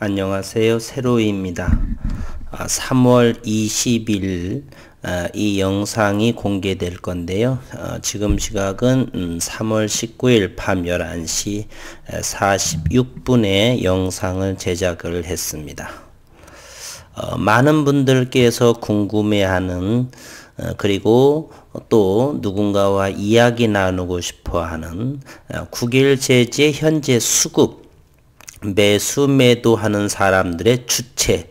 안녕하세요. 세로이입니다. 3월 20일 이 영상이 공개될 건데요. 지금 시각은 3월 19일 밤 11시 46분에 영상을 제작을 했습니다. 많은 분들께서 궁금해하는 그리고 또 누군가와 이야기 나누고 싶어하는 국일제지의 현재 수급 매수 매도하는 사람들의 주체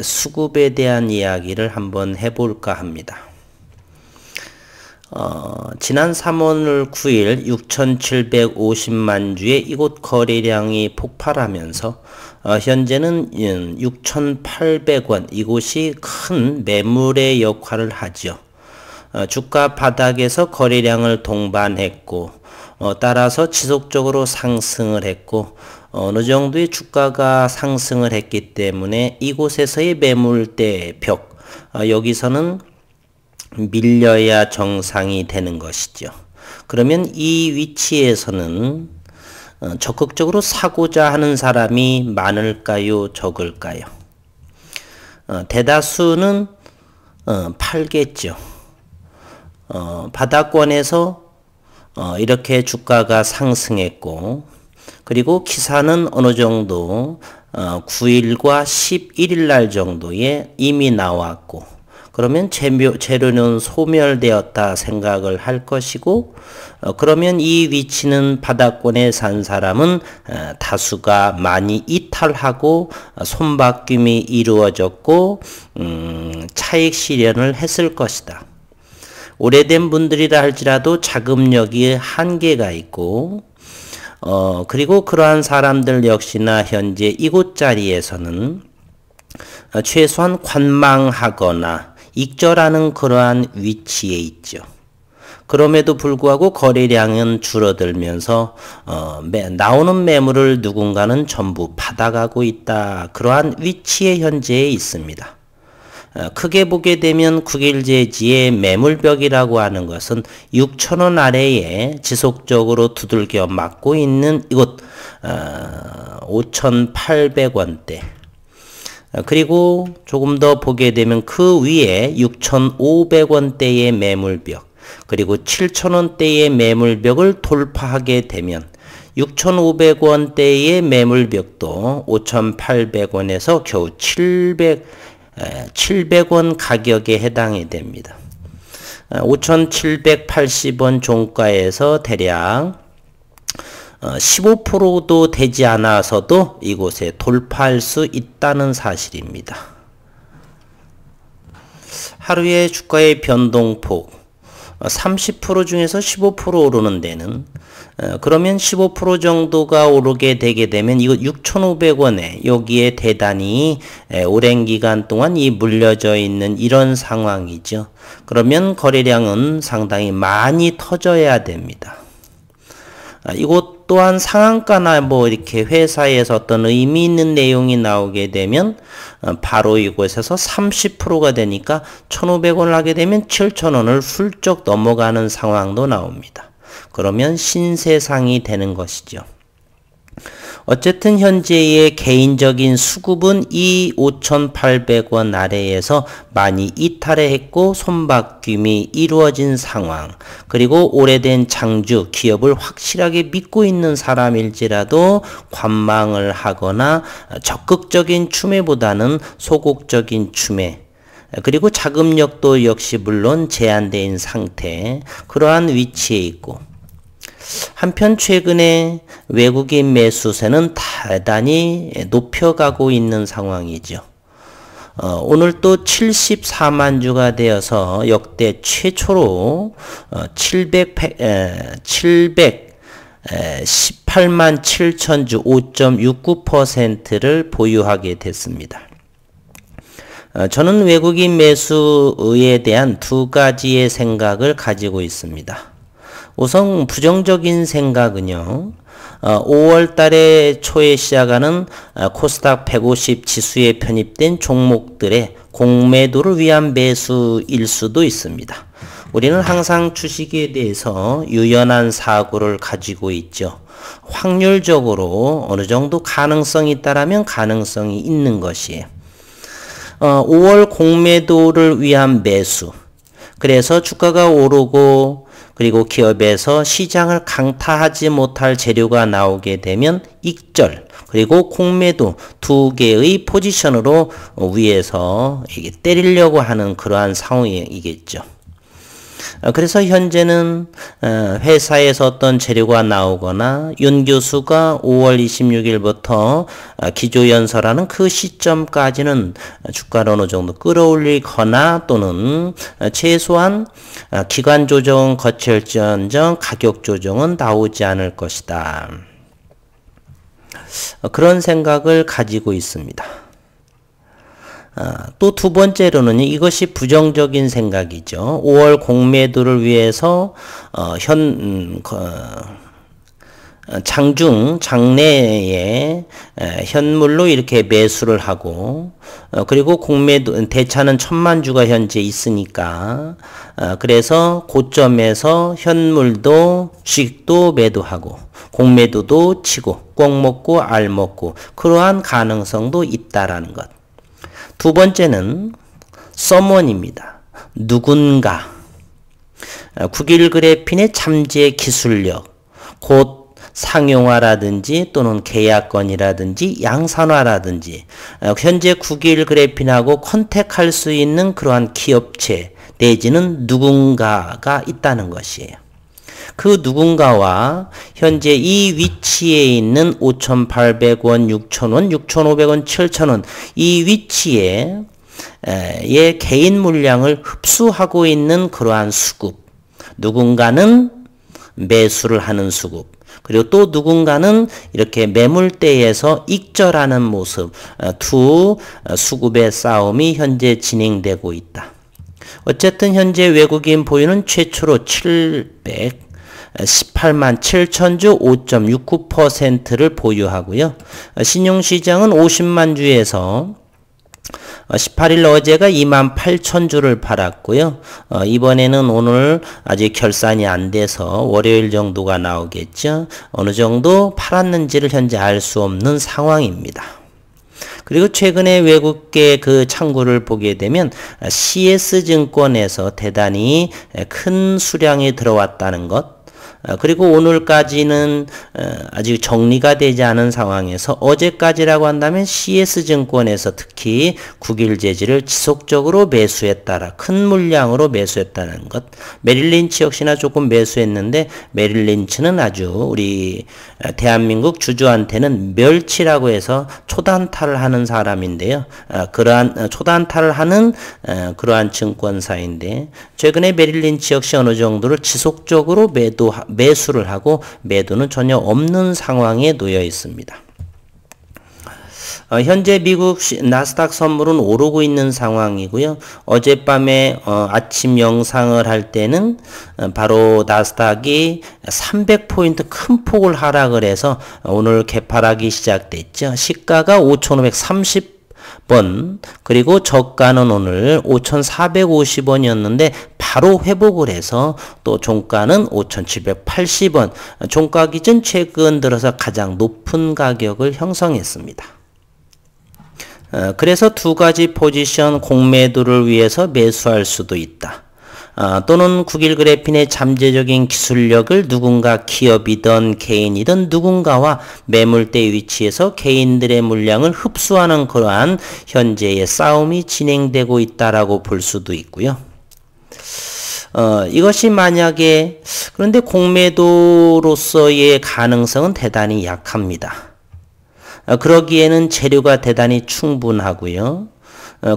수급에 대한 이야기를 한번 해볼까 합니다. 지난 3월 9일 6,750만 주의 이곳 거래량이 폭발하면서 현재는 6,800원 이곳이 큰 매물의 역할을 하죠. 주가 바닥에서 거래량을 동반했고 따라서 지속적으로 상승을 했고 어느 정도의 주가가 상승을 했기 때문에 이곳에서의 매물대 벽 여기서는 밀려야 정상이 되는 것이죠. 그러면 이 위치에서는 적극적으로 사고자 하는 사람이 많을까요? 적을까요? 대다수는 팔겠죠. 바닥권에서 이렇게 주가가 상승했고 그리고 기사는 어느 정도 9일과 11일 날 정도에 이미 나왔고 그러면 재료는 소멸되었다 생각을 할 것이고 그러면 이 위치는 바닥권에 산 사람은 다수가 많이 이탈하고 손바뀜이 이루어졌고 차익 실현을 했을 것이다. 오래된 분들이라 할지라도 자금력이 한계가 있고 그리고 그러한 사람들 역시나 현재 이곳 자리에서는 최소한 관망하거나 익절하는 그러한 위치에 있죠. 그럼에도 불구하고 거래량은 줄어들면서 나오는 매물을 누군가는 전부 받아가고 있다. 그러한 위치에 현재 있습니다. 크게 보게 되면 국일제지의 매물벽이라고 하는 것은 6,000원 아래에 지속적으로 두들겨 맞고 있는 이곳 5,800원대 그리고 조금 더 보게 되면 그 위에 6,500원대의 매물벽 그리고 7,000원대의 매물벽을 돌파하게 되면 6,500원대의 매물벽도 5,800원에서 겨우 700원 가격에 해당이 됩니다. 5,780원 종가에서 대략 15%도 되지 않아서도 이곳에 돌파할 수 있다는 사실입니다. 하루의 주가의 변동폭 30% 중에서 15% 오르는 데는 그러면 15% 정도가 오르게 되게 되면 이거 6,500원에 여기에 대단히 오랜 기간 동안 이 물려져 있는 이런 상황이죠. 그러면 거래량은 상당히 많이 터져야 됩니다. 이곳 또한 상한가나 이렇게 회사에서 어떤 의미 있는 내용이 나오게 되면 바로 이곳에서 30%가 되니까 1,500원을 하게 되면 7,000원을 훌쩍 넘어가는 상황도 나옵니다. 그러면 신세상이 되는 것이죠. 어쨌든 현재의 개인적인 수급은 이 5,800원 아래에서 많이 이탈을 했고 손바뀜이 이루어진 상황 그리고 오래된 장주 기업을 확실하게 믿고 있는 사람일지라도 관망을 하거나 적극적인 추매보다는 소극적인 추매 그리고 자금력도 역시 물론 제한되어 있는 상태 그러한 위치에 있고 한편 최근에 외국인 매수세는 대단히 높여가고 있는 상황이죠. 오늘 또 74만 주가 되어서 역대 최초로 718만 7천 주 5.69%를 보유하게 됐습니다. 저는 외국인 매수에 대한 두 가지의 생각을 가지고 있습니다. 우선 부정적인 생각은요. 5월 달에 초에 시작하는 코스닥 150 지수에 편입된 종목들의 공매도를 위한 매수일 수도 있습니다. 우리는 항상 주식에 대해서 유연한 사고를 가지고 있죠. 확률적으로 어느 정도 가능성이 있다라면 가능성이 있는 것이에요. 5월 공매도를 위한 매수. 그래서 주가가 오르고 그리고 기업에서 시장을 강타하지 못할 재료가 나오게 되면 익절 그리고 공매도 두 개의 포지션으로 위에서 이게 때리려고 하는 그러한 상황이겠죠. 그래서 현재는 회사에서 어떤 재료가 나오거나 윤 교수가 5월 26일부터 기조연설하는 그 시점까지는 주가를 어느 정도 끌어올리거나 또는 최소한 기간 조정 거칠지언정 가격 조정은 나오지 않을 것이다. 그런 생각을 가지고 있습니다. 또 두 번째로는 이것이 부정적인 생각이죠. 5월 공매도를 위해서 장내에 현물로 이렇게 매수를 하고 그리고 공매도 대차는 1000만 주가 현재 있으니까 그래서 고점에서 현물도 주식도 매도하고 공매도도 치고 꼭 먹고 알 먹고 그러한 가능성도 있다라는 것. 두 번째는 someone입니다. 누군가. 9일 그래핀의 잠재 기술력, 곧 상용화라든지 또는 계약건이라든지 양산화라든지 현재 9일 그래핀하고 컨택할 수 있는 그러한 기업체 내지는 누군가가 있다는 것이에요. 그 누군가와 현재 이 위치에 있는 5,800원, 6,000원, 6,500원, 7,000원 이 위치에 개인 물량을 흡수하고 있는 그러한 수급. 누군가는 매수를 하는 수급. 그리고 또 누군가는 이렇게 매물대에서 익절하는 모습. 두 수급의 싸움이 현재 진행되고 있다. 어쨌든 현재 외국인 보유는 최초로 18만 7천주 5.69%를 보유하고요. 신용시장은 50만 주에서 18일 어제가 2만 8천 주를 팔았고요. 이번에는 오늘 아직 결산이 안 돼서 월요일 정도가 나오겠죠. 어느 정도 팔았는지를 현재 알 수 없는 상황입니다. 그리고 최근에 외국계 그 창구를 보게 되면 CS증권에서 대단히 큰 수량이 들어왔다는 것. 그리고 오늘까지는 아직 정리가 되지 않은 상황에서 어제까지라고 한다면 CS증권에서 특히 국일제지를 지속적으로 매수했다라 큰 물량으로 매수했다는 것. 메릴린치 역시나 조금 매수했는데 메릴린치는 아주 우리 대한민국 주주한테는 멸치라고 해서 초단타를 하는 사람인데요. 그러한 초단타를 하는 그러한 증권사인데 최근에 메릴린치 역시 어느 정도를 지속적으로 매수를 하고 매도는 전혀 없는 상황에 놓여 있습니다. 현재 미국 나스닥 선물은 오르고 있는 상황이고요. 어젯밤에 아침 영상을 할 때는 바로 나스닥이 300포인트 큰 폭을 하락을 해서 오늘 개파락이 시작됐죠. 시가가 5,530번 그리고 저가는 오늘 5,450원이었는데 바로 회복을 해서 또 종가는 5,780원 종가 기준 최근 들어서 가장 높은 가격을 형성했습니다. 그래서 두 가지 포지션 공매도를 위해서 매수할 수도 있다. 또는 9일 그래핀의 잠재적인 기술력을 누군가 기업이든 개인이든 누군가와 매물대 위치에서 개인들의 물량을 흡수하는 그러한 현재의 싸움이 진행되고 있다라고 볼 수도 있고요. 이것이 만약에 그런데 공매도로서의 가능성은 대단히 약합니다. 그러기에는 재료가 대단히 충분하고요.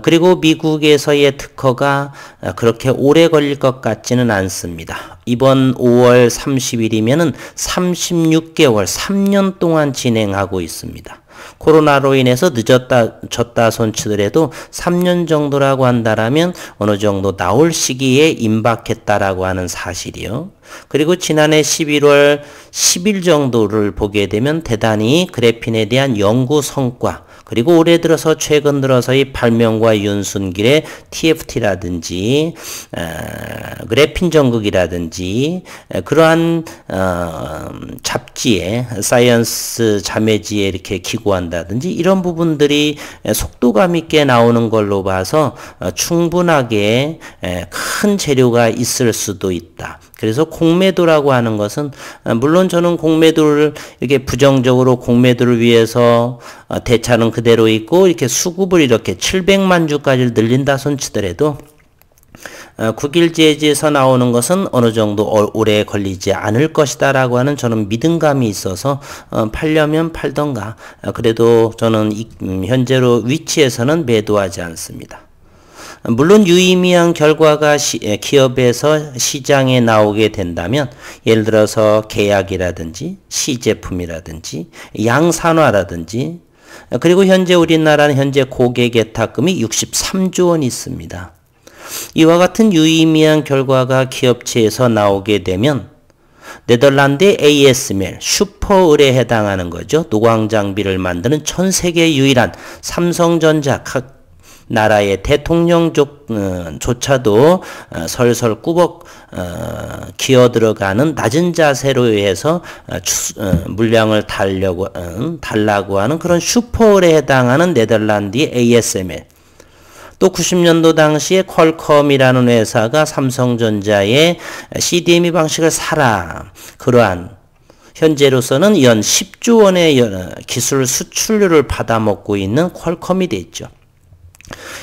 그리고 미국에서의 특허가 그렇게 오래 걸릴 것 같지는 않습니다. 이번 5월 30일이면은 36개월, 3년 동안 진행하고 있습니다. 코로나로 인해서 졌다 손치더라도 3년 정도라고 한다라면 어느 정도 나올 시기에 임박했다라고 하는 사실이요. 그리고 지난해 11월 10일 정도를 보게 되면 대단히 그래핀에 대한 연구 성과 그리고 올해 들어서 최근 들어서의 발명과 윤순길의 TFT라든지 그래핀 전극이라든지 그러한 잡지에 사이언스 자매지에 이렇게 기고한다든지 이런 부분들이 속도감 있게 나오는 걸로 봐서 충분하게 큰 재료가 있을 수도 있다. 그래서 공매도라고 하는 것은 물론 저는 공매도를 이렇게 부정적으로 공매도를 위해서 대차는 그대로 있고 이렇게 수급을 이렇게 700만 주까지 늘린다 손치더라도 국일제지에서 나오는 것은 어느 정도 오래 걸리지 않을 것이다 라고 하는 저는 믿음감이 있어서 팔려면 팔던가 그래도 저는 현재로 위치에서는 매도하지 않습니다. 물론 유의미한 결과가 기업에서 시장에 나오게 된다면 예를 들어서 계약이라든지 시제품이라든지 양산화라든지 그리고 현재 우리나라는 현재 고객예탁금이 63조 원 있습니다. 이와 같은 유의미한 결과가 기업체에서 나오게 되면 네덜란드의 ASML 슈퍼을에 해당하는 거죠. 노광장비를 만드는 전 세계 유일한 삼성전자 각 나라의 대통령조차도 설설 꾸벅 기어 들어가는 낮은 자세로 해서 물량을 달라고 하는 그런 슈퍼을에 해당하는 네덜란드의 ASML 또 90년도 당시에 퀄컴이라는 회사가 삼성전자의 CDMA 방식을 사라 그러한 현재로서는 연 10조 원의 기술 수출료를 받아먹고 있는 퀄컴이 됐죠.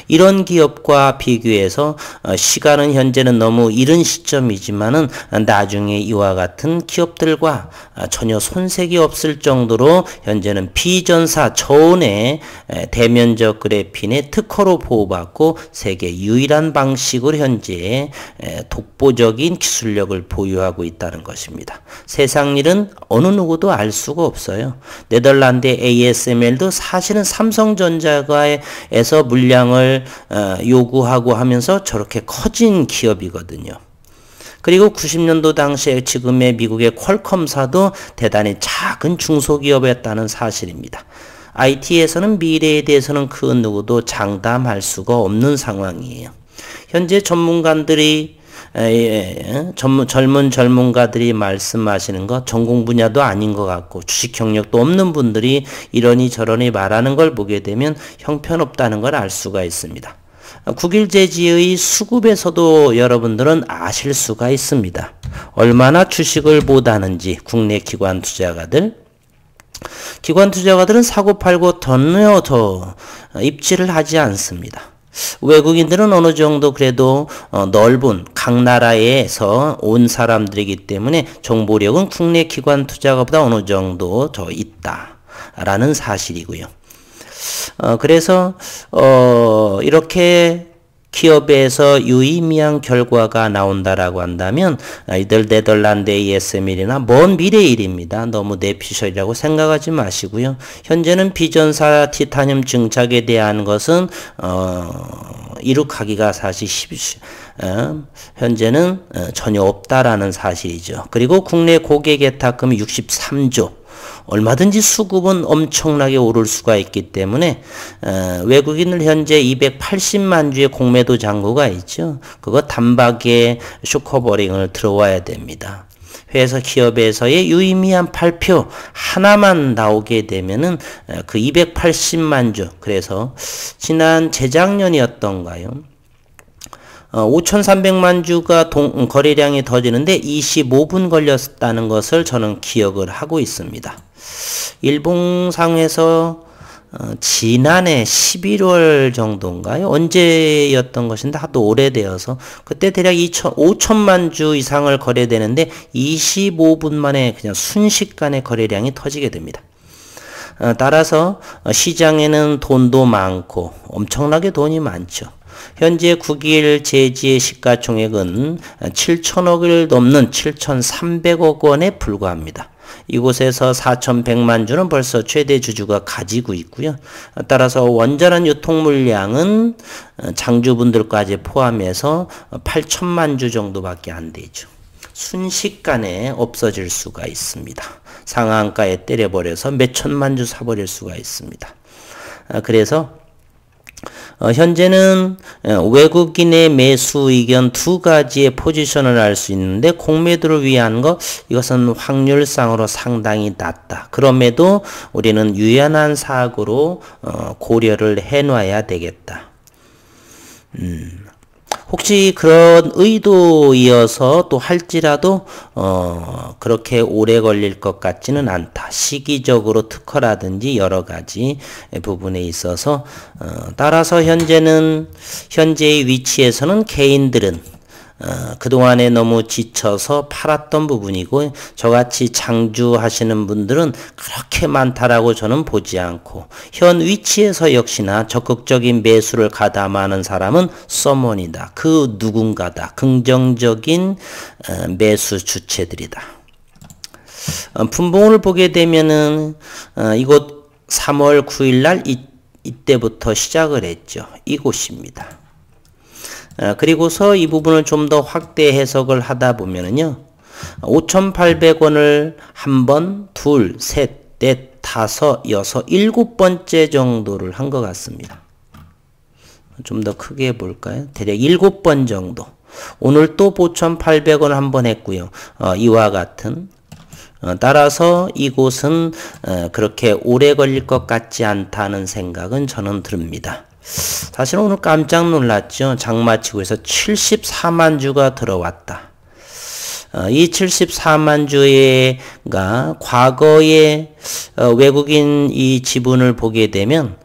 이런 기업과 비교해서 시간은 현재는 너무 이른 시점이지만은 나중에 이와 같은 기업들과 전혀 손색이 없을 정도로 현재는 비전사 저온의 대면적 그래핀의 특허로 보호받고 세계 유일한 방식으로 현재 독보적인 기술력을 보유하고 있다는 것입니다. 세상 일은 어느 누구도 알 수가 없어요. 네덜란드의 ASML도 사실은 삼성전자에서 물량을 요구하고 하면서 저렇게 커진 기업이거든요. 그리고 90년도 당시에 지금의 미국의 퀄컴사도 대단히 작은 중소기업이었다는 사실입니다. IT에서는 미래에 대해서는 그 누구도 장담할 수가 없는 상황이에요. 현재 전문가들이 젊은 전문가들이 말씀하시는 것 전공 분야도 아닌 것 같고 주식 경력도 없는 분들이 이러니 저러니 말하는 걸 보게 되면 형편없다는 걸 알 수가 있습니다. 국일제지의 수급에서도 여러분들은 아실 수가 있습니다. 얼마나 주식을 못하는지 국내 기관 투자가들은 사고 팔고 더 입지를 하지 않습니다. 외국인들은 어느 정도 그래도 넓은 각 나라에서 온 사람들이기 때문에 정보력은 국내 기관 투자가보다 어느 정도 더 있다라는 사실이고요. 그래서 이렇게 기업에서 유의미한 결과가 나온다라고 한다면 이들 네덜란드 ASML이나 먼 미래의 일입니다. 너무 내피셜이라고 생각하지 마시고요. 현재는 비전사 티타늄 증착에 대한 것은 이룩하기가 사실 현재는 전혀 없다라는 사실이죠. 그리고 국내 고객예탁금이 63조 얼마든지 수급은 엄청나게 오를 수가 있기 때문에 외국인들 현재 280만 주의 공매도 잔고가 있죠. 그거 단박에 쇼커버링을 들어와야 됩니다. 회사 기업에서의 유의미한 발표 하나만 나오게 되면은 그 280만 주 그래서 지난 재작년이었던가요? 5,300만 주가 거래량이 터지는데 25분 걸렸다는 것을 저는 기억을 하고 있습니다. 일봉상에서 지난해 11월 정도인가요? 언제였던 것인데 하도 오래되어서 그때 대략 5천만 주 이상을 거래되는데 25분 만에 그냥 순식간에 거래량이 터지게 됩니다. 따라서 시장에는 돈도 많고 엄청나게 돈이 많죠. 현재 국일 제지의 시가총액은 7천억을 넘는 7,300억 원에 불과합니다. 이곳에서 4,100만 주는 벌써 최대 주주가 가지고 있고요. 따라서 원전한 유통 물량은 장주분들까지 포함해서 8천만 주 정도밖에 안 되죠. 순식간에 없어질 수가 있습니다. 상한가에 때려버려서 몇 천만 주 사버릴 수가 있습니다. 그래서 현재는 외국인의 매수 의견 두 가지의 포지션을 알 수 있는데 공매도를 위한 것 이것은 확률상으로 상당히 낮다. 그럼에도 우리는 유연한 사고로 고려를 해놔야 되겠다. 혹시 그런 의도이어서 또 할지라도 그렇게 오래 걸릴 것 같지는 않다. 시기적으로 특허라든지 여러 가지 부분에 있어서 따라서 현재의 위치에서는 개인들은 그동안에 너무 지쳐서 팔았던 부분이고 저같이 장주하시는 분들은 그렇게 많다라고 저는 보지 않고 현 위치에서 역시나 적극적인 매수를 가담하는 사람은 서먼이다. 그 누군가다. 긍정적인 매수 주체들이다. 분봉을 보게 되면은 이곳 3월 9일 날 이때부터 시작을 했죠. 이곳입니다. 그리고서 이 부분을 좀 더 확대 해석을 하다 보면은요. 5,800원을 한 번, 둘, 셋, 넷, 다섯, 여섯, 일곱 번째 정도를 한 것 같습니다. 좀 더 크게 볼까요? 대략 7번 정도. 오늘 또 5,800원 한 번 했고요. 이와 같은 따라서 이곳은 그렇게 오래 걸릴 것 같지 않다는 생각은 저는 듭니다. 사실 오늘 깜짝 놀랐죠. 장마치고에서 74만 주가 들어왔다. 이 74만 주가 과거의 외국인 이 지분을 보게 되면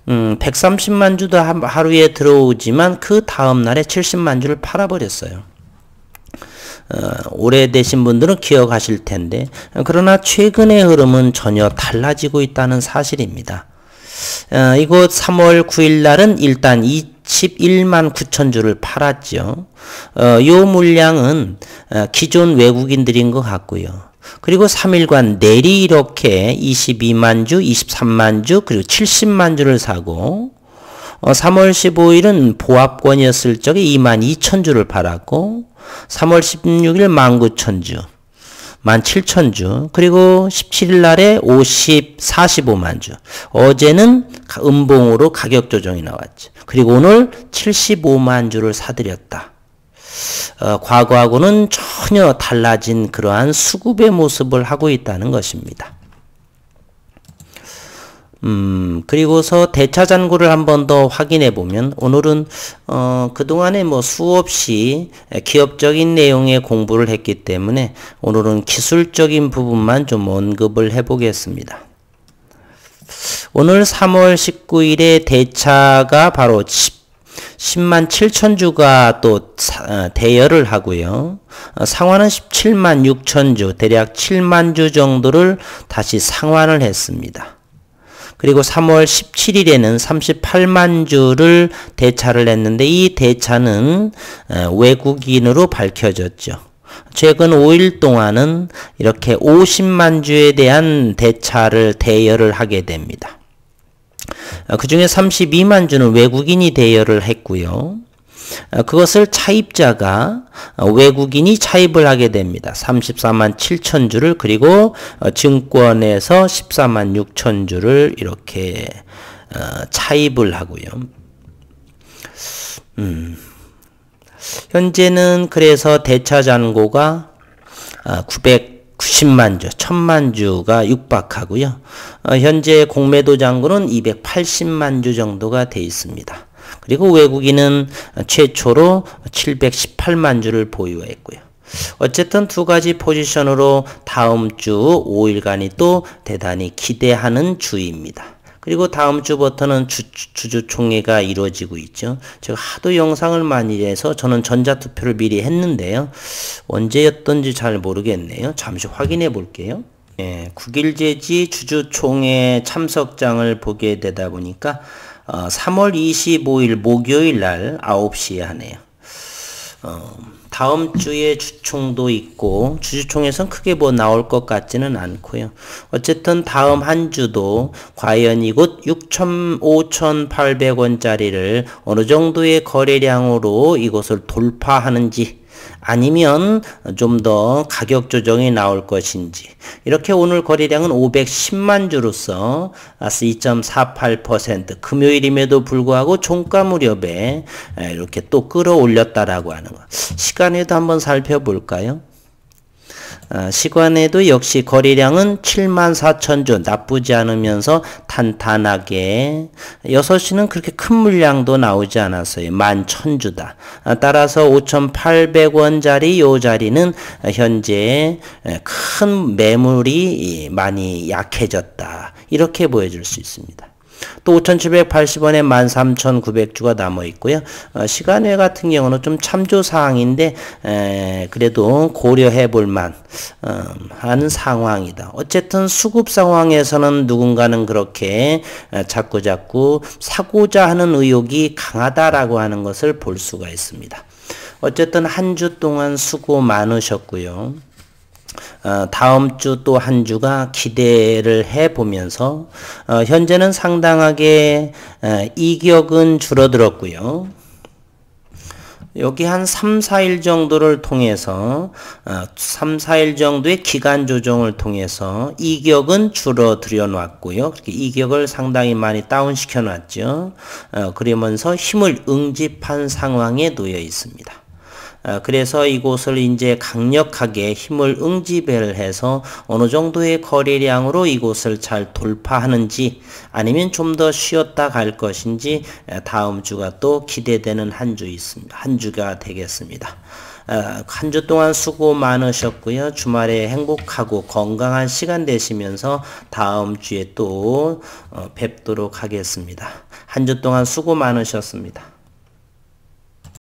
130만 주도 하루에 들어오지만 그 다음 날에 70만 주를 팔아버렸어요. 오래되신 분들은 기억하실 텐데 그러나 최근의 흐름은 전혀 달라지고 있다는 사실입니다. 이곳 3월 9일 날은 일단 21만 9천 주를 팔았죠. 요 물량은 기존 외국인들인 것 같고요. 그리고 3일간 내리 이렇게 22만 주, 23만 주, 그리고 70만 주를 사고 3월 15일은 보합권이었을 적에 2만 2천 주를 팔았고 3월 16일 19,000주. 17,000주 그리고 17일 날에 45만 주 어제는 음봉으로 가격 조정이 나왔죠. 그리고 오늘 75만 주를 사들였다. 과거하고는 전혀 달라진 그러한 수급의 모습을 하고 있다는 것입니다. 그리고서 대차 잔고를 한 번 더 확인해 보면 오늘은 그동안에 뭐 수없이 기업적인 내용의 공부를 했기 때문에 오늘은 기술적인 부분만 좀 언급을 해 보겠습니다. 오늘 3월 19일에 대차가 바로 10만 7천 주가 또 대여를 하고요. 상환은 17만 6천 주, 대략 7만 주 정도를 다시 상환을 했습니다. 그리고 3월 17일에는 38만 주를 대차를 했는데 이 대차는 외국인으로 밝혀졌죠. 최근 5일 동안은 이렇게 50만 주에 대한 대차를 대여를 하게 됩니다. 그 중에 32만 주는 외국인이 대여를 했고요. 그것을 차입자가 외국인이 차입을 하게 됩니다. 34만 7천 주를 그리고 증권에서 14만 6천 주를 이렇게 차입을 하고요. 현재는 그래서 대차 잔고가 990만 주, 1000만 주가 육박하고요. 현재 공매도 잔고는 280만 주 정도가 돼 있습니다. 그리고 외국인은 최초로 718만 주를 보유했고요. 어쨌든 두 가지 포지션으로 다음 주 5일간이 또 대단히 기대하는 주입니다. 그리고 다음 주부터는 주주총회가 이루어지고 있죠. 제가 하도 영상을 많이 해서 저는 전자투표를 미리 했는데요. 언제였던지 잘 모르겠네요. 잠시 확인해 볼게요. 9일 제지 주주총회 참석장을 보게 되다 보니까 3월 25일 목요일 날 9시에 하네요. 다음 주에 주총도 있고 주주총에선 크게 뭐 나올 것 같지는 않고요. 어쨌든 다음 한 주도 과연 이곳 5,800원짜리를 어느 정도의 거래량으로 이곳을 돌파하는지 아니면 좀 더 가격 조정이 나올 것인지. 이렇게 오늘 거래량은 510만 주로서 2.48% 금요일임에도 불구하고 종가 무렵에 이렇게 또 끌어올렸다라고 하는 거. 시간에도 한번 살펴볼까요? 시간에도 역시 거래량은 74,000주 나쁘지 않으면서 탄탄하게 6시는 그렇게 큰 물량도 나오지 않았어요. 11,000주다. 따라서 5,800원짜리 요 자리는 현재 큰 매물이 많이 약해졌다. 이렇게 보여줄 수 있습니다. 또 5,780원에 13,900주가 남아 있고요. 시간외 같은 경우는 좀 참조 사항인데 그래도 고려해 볼만 하는 상황이다. 어쨌든 수급 상황에서는 누군가는 그렇게 자꾸자꾸 사고자 하는 의욕이 강하다라고 하는 것을 볼 수가 있습니다. 어쨌든 한 주 동안 수고 많으셨고요. 다음 주 또 한 주가 기대를 해보면서 현재는 상당하게 이격은 줄어들었고요. 여기 한 3, 4일 정도를 통해서 3, 4일 정도의 기간 조정을 통해서 이격은 줄어들여 놨고요. 그렇게 이격을 상당히 많이 다운시켜 놨죠. 그러면서 힘을 응집한 상황에 놓여 있습니다. 그래서 이곳을 이제 강력하게 힘을 응집을 해서 어느 정도의 거래량으로 이곳을 잘 돌파하는지 아니면 좀 더 쉬었다 갈 것인지 다음 주가 또 기대되는 한 주 있습니다. 한 주가 되겠습니다. 한 주 동안 수고 많으셨고요. 주말에 행복하고 건강한 시간 되시면서 다음 주에 또 뵙도록 하겠습니다. 한 주 동안 수고 많으셨습니다.